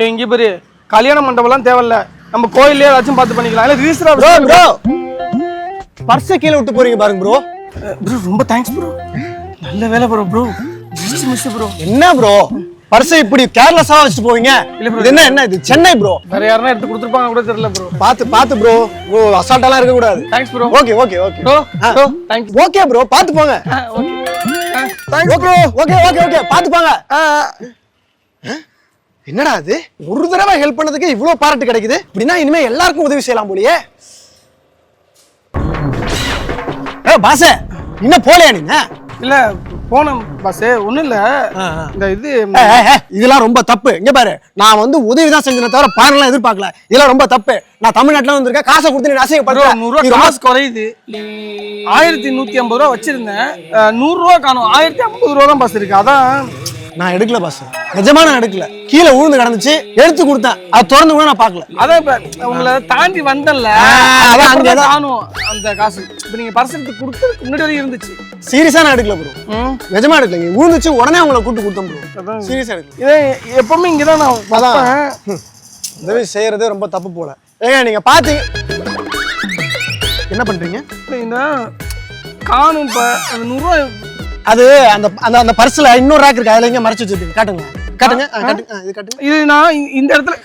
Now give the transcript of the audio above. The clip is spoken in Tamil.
இங்க பாரு கல்யாண மண்டபம்லாம் தேவையில்ல, நம்ம கோயிலே ஏதாச்சும் பார்த்து பண்ணிக்கலாம். இல்ல ரிஜிஸ்டர் ப்ரோ ப்ரோ பர்ஸை கீழே விட்டு போறீங்க பாருங்க ப்ரோ. ப்ரோ ரொம்ப தேங்க்ஸ் ப்ரோ, நல்ல வேலை ப்ரோ. Bro miss bro. என்ன ப்ரோ பர்ஸை இப்படி கேர்லெஸ்ஸா வச்சுட்டு போவீங்க? இது என்ன இது சென்னை ப்ரோ. வேற யாரனா எடுத்து கொடுத்துருப்பாங்க கூட தெரியல ப்ரோ. பாத்து ப்ரோ, அசால்ட்டாலாம் இருக்க கூடாது. Thanks bro. Okay okay okay bro thanks. Okay bro பாத்து போங்க. Okay thanks okay okay okay okay பாத்து போங்க. என்னடா இது, ஒரு தடவை ஹெல்ப் பண்ணதுக்கு இவ்வளவு பாராட்டு கிடைக்குது. அப்படின்னா இனிமே எல்லாருக்கும் உதவி செய்யலாம் போலியே. பாசே இன்னும் போலையா நீங்க? இல்ல போனோம் பாஸ், ஒண்ணும் இல்ல. இந்த இது இதெல்லாம் ரொம்ப தப்பு. இங்க பாரு, நான் வந்து உதவி தான் செஞ்சேனே தவிர பாருலாம் எதிர்பார்க்கல. இதெல்லாம் ரொம்ப தப்பு. நான் தமிழ்நாட்டுல வந்திருக்கேன், காசை கொடுத்து நீ அசிங்கப்படுற. 100 ரூபா காசு குறையுது. 1150 ரூபா வச்சிருந்தேன், 100 ரூபா காணும். 1050 ரூபா தான் பாஸ் இருக்கு. அதான் நான் எடுக்கல பாஸ், நிஜமா நான் எடுக்கல. கீழே விழுந்து கிடந்துச்சு, எடுத்து கொடுத்தேன். அது திறந்து கூட நான் பார்க்கல. அதான் இப்ப உங்களை தாண்டி வந்தேன்ல, அதான் அங்க காணும் அந்த காசு. இப்ப நீங்க பர்ஸ் எடுத்து கொடுத்ததுக்கு முன்னாடி வரையும் இருந்துச்சு. சீரியஸா நான் எடுக்கல ப்ரோ, நிஜமா எடுக்கல. விழுந்துச்சு உடனே அவங்களை கூட்டு கொடுத்தேன் ப்ரோ. சீரியஸா எடுக்கல. இதே எப்பவுமே இங்கதான் நான் அதான் உதவி செய்யறதே ரொம்ப தப்பு போல. ஏங்க நீங்க பாத்தீங்க என்ன பண்றீங்க? இந்த காணும் இப்ப அந்த 100 ரூபா. அது அந்த அந்த அந்த பர்ஸ்ல இன்னொரு ரேக் இருக்கு, அதுல எங்க மறைச்சு வச்சிருக்கீங்க? காட்டுங்க காட்டுங்க காட்டுங்க. இது காட்டுங்க. இது நான் இந்த இடத்துல